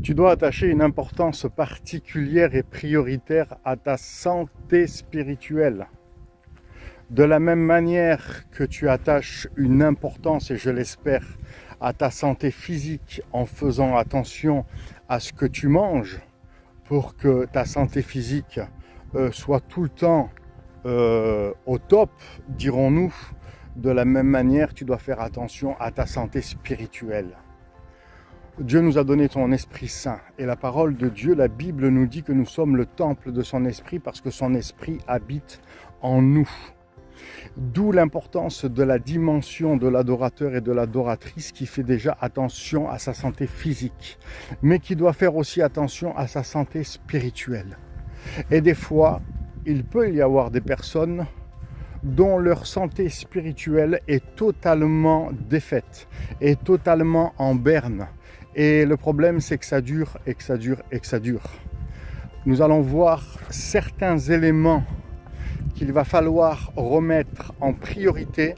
Tu dois attacher une importance particulière et prioritaire à ta santé spirituelle. De la même manière que tu attaches une importance, et je l'espère, à ta santé physique en faisant attention à ce que tu manges pour que ta santé physique soit tout le temps au top, dirons-nous, de la même manière, tu dois faire attention à ta santé spirituelle. Dieu nous a donné son Esprit Saint et la parole de Dieu, la Bible nous dit que nous sommes le temple de son Esprit parce que son Esprit habite en nous. D'où l'importance de la dimension de l'adorateur et de l'adoratrice qui fait déjà attention à sa santé physique, mais qui doit faire aussi attention à sa santé spirituelle. Et des fois, il peut y avoir des personnes dont leur santé spirituelle est totalement défaite, est totalement en berne. Et le problème, c'est que ça dure et que ça dure et que ça dure. Nous allons voir certains éléments qu'il va falloir remettre en priorité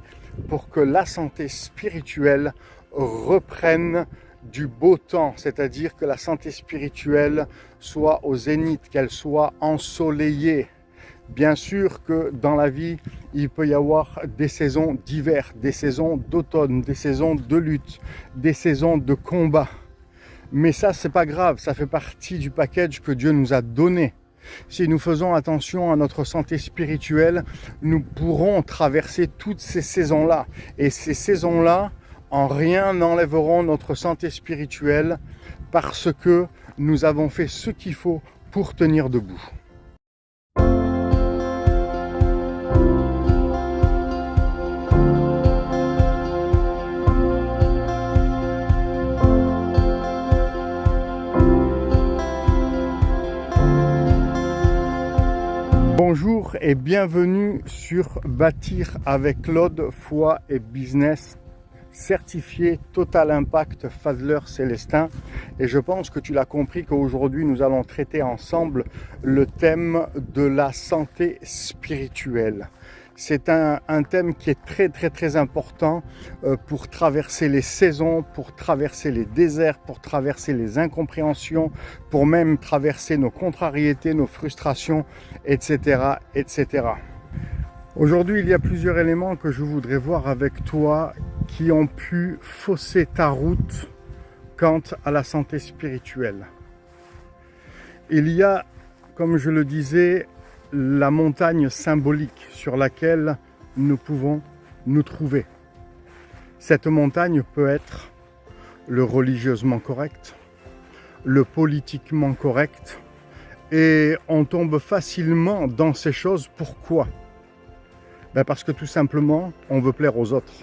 pour que la santé spirituelle reprenne du beau temps, c'est-à-dire que la santé spirituelle soit au zénith, qu'elle soit ensoleillée. Bien sûr que dans la vie, il peut y avoir des saisons d'hiver, des saisons d'automne, des saisons de lutte, des saisons de combat. Mais ça, c'est pas grave, ça fait partie du package que Dieu nous a donné. Si nous faisons attention à notre santé spirituelle, nous pourrons traverser toutes ces saisons-là. Et ces saisons-là, en rien n'enlèveront notre santé spirituelle parce que nous avons fait ce qu'il faut pour tenir debout. Bonjour et bienvenue sur Bâtir avec Claude, foi et business certifié Total Impact Fadler Célestin. Et je pense que tu l'as compris qu'aujourd'hui nous allons traiter ensemble le thème de la santé spirituelle. C'est un thème qui est très important pour traverser les saisons, pour traverser les déserts, pour traverser les incompréhensions, pour même traverser nos contrariétés, nos frustrations, etc. etc. Aujourd'hui, il y a plusieurs éléments que je voudrais voir avec toi qui ont pu fausser ta route quant à la santé spirituelle. Il y a, comme je le disais, la montagne symbolique sur laquelle nous pouvons nous trouver. Cette montagne peut être le religieusement correct, le politiquement correct, et on tombe facilement dans ces choses. Pourquoi ? Parce que tout simplement, on veut plaire aux autres.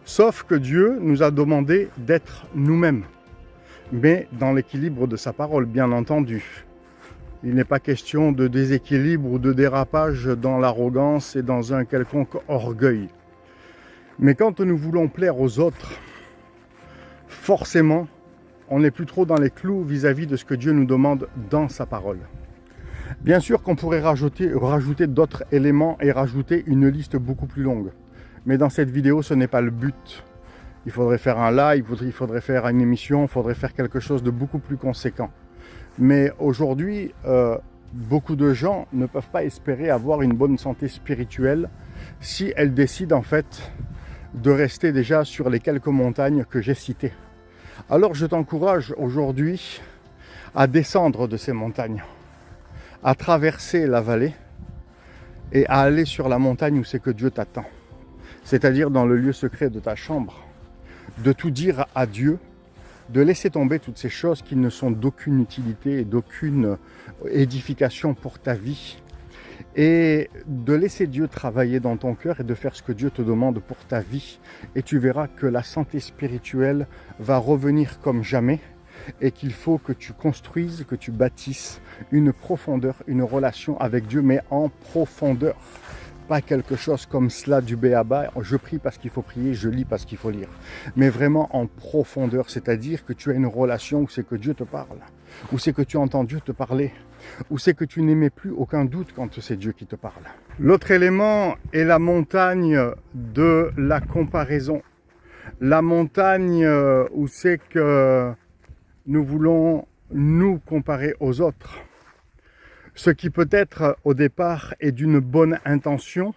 Sauf que Dieu nous a demandé d'être nous-mêmes, mais dans l'équilibre de sa parole, bien entendu. Il n'est pas question de déséquilibre ou de dérapage dans l'arrogance et dans un quelconque orgueil. Mais quand nous voulons plaire aux autres, forcément, on n'est plus trop dans les clous vis-à-vis de ce que Dieu nous demande dans sa parole. Bien sûr qu'on pourrait rajouter d'autres éléments et rajouter une liste beaucoup plus longue. Mais dans cette vidéo, ce n'est pas le but. Il faudrait faire un live, il faudrait faire une émission, il faudrait faire quelque chose de beaucoup plus conséquent. Mais aujourd'hui, beaucoup de gens ne peuvent pas espérer avoir une bonne santé spirituelle si elles décident en fait de rester déjà sur les quelques montagnes que j'ai citées. Alors je t'encourage aujourd'hui à descendre de ces montagnes, à traverser la vallée et à aller sur la montagne où c'est que Dieu t'attend. C'est-à-dire dans le lieu secret de ta chambre, de tout dire à Dieu, de laisser tomber toutes ces choses qui ne sont d'aucune utilité et d'aucune édification pour ta vie, et de laisser Dieu travailler dans ton cœur et de faire ce que Dieu te demande pour ta vie. Et tu verras que la santé spirituelle va revenir comme jamais et qu'il faut que tu construises, que tu bâtisses une profondeur, une relation avec Dieu, mais en profondeur. Pas quelque chose comme cela du b.a.-ba, je prie parce qu'il faut prier, je lis parce qu'il faut lire. Mais vraiment en profondeur, c'est-à-dire que tu as une relation où c'est que Dieu te parle, où c'est que tu entends Dieu te parler, où c'est que tu n'émets plus aucun doute quand c'est Dieu qui te parle. L'autre élément est la montagne de la comparaison. La montagne où c'est que nous voulons nous comparer aux autres. Ce qui peut-être au départ est d'une bonne intention,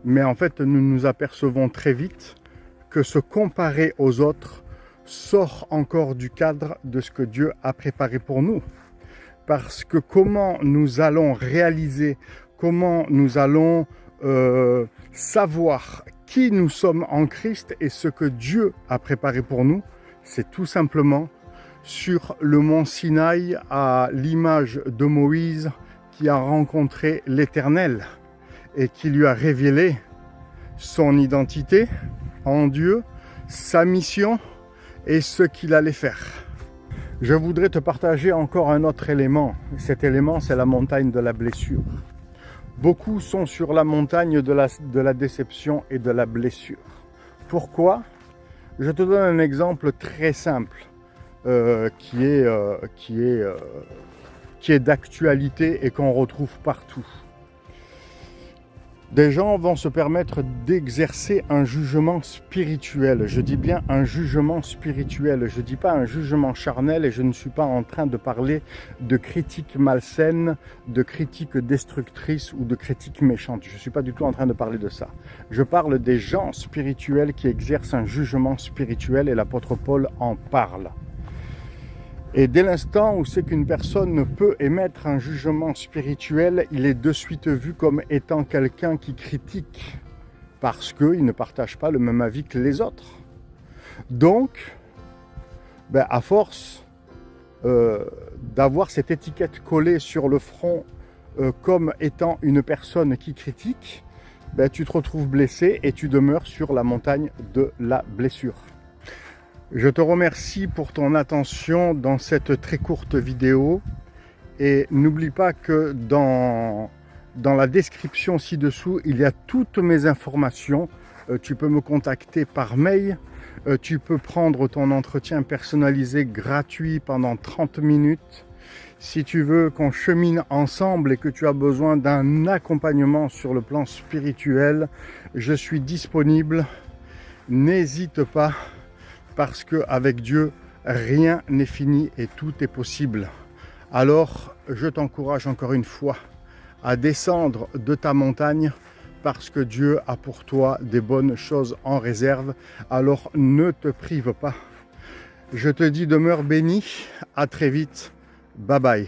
mais en fait nous nous apercevons très vite que se comparer aux autres sort encore du cadre de ce que Dieu a préparé pour nous. Parce que comment nous allons réaliser, comment nous allons savoir qui nous sommes en Christ et ce que Dieu a préparé pour nous, c'est tout simplement sur le mont Sinaï à l'image de Moïse qui a rencontré l'Éternel et qui lui a révélé son identité en Dieu, sa mission et ce qu'il allait faire. Je voudrais te partager encore un autre élément. Cet élément, c'est la montagne de la blessure. Beaucoup sont sur la montagne de la déception et de la blessure. Pourquoi? Je te donne un exemple très simple qui est d'actualité et qu'on retrouve partout. Des gens vont se permettre d'exercer un jugement spirituel. Je dis bien un jugement spirituel. Je ne dis pas un jugement charnel et je ne suis pas en train de parler de critiques malsaines, de critiques destructrices ou de critiques méchantes. Je ne suis pas du tout en train de parler de ça. Je parle des gens spirituels qui exercent un jugement spirituel et l'apôtre Paul en parle. Et dès l'instant où c'est qu'une personne peut émettre un jugement spirituel, il est de suite vu comme étant quelqu'un qui critique parce qu'il ne partage pas le même avis que les autres. Donc, à force d'avoir cette étiquette collée sur le front comme étant une personne qui critique, tu te retrouves blessé et tu demeures sur la montagne de la blessure. Je te remercie pour ton attention dans cette très courte vidéo et n'oublie pas que dans la description ci-dessous, il y a toutes mes informations. Tu peux me contacter par mail, tu peux prendre ton entretien personnalisé gratuit pendant 30 minutes. Si tu veux qu'on chemine ensemble et que tu as besoin d'un accompagnement sur le plan spirituel, je suis disponible. N'hésite pas. Parce qu'avec Dieu, rien n'est fini et tout est possible. Alors, je t'encourage encore une fois à descendre de ta montagne parce que Dieu a pour toi des bonnes choses en réserve. Alors, ne te prive pas. Je te dis demeure béni. À très vite. Bye bye.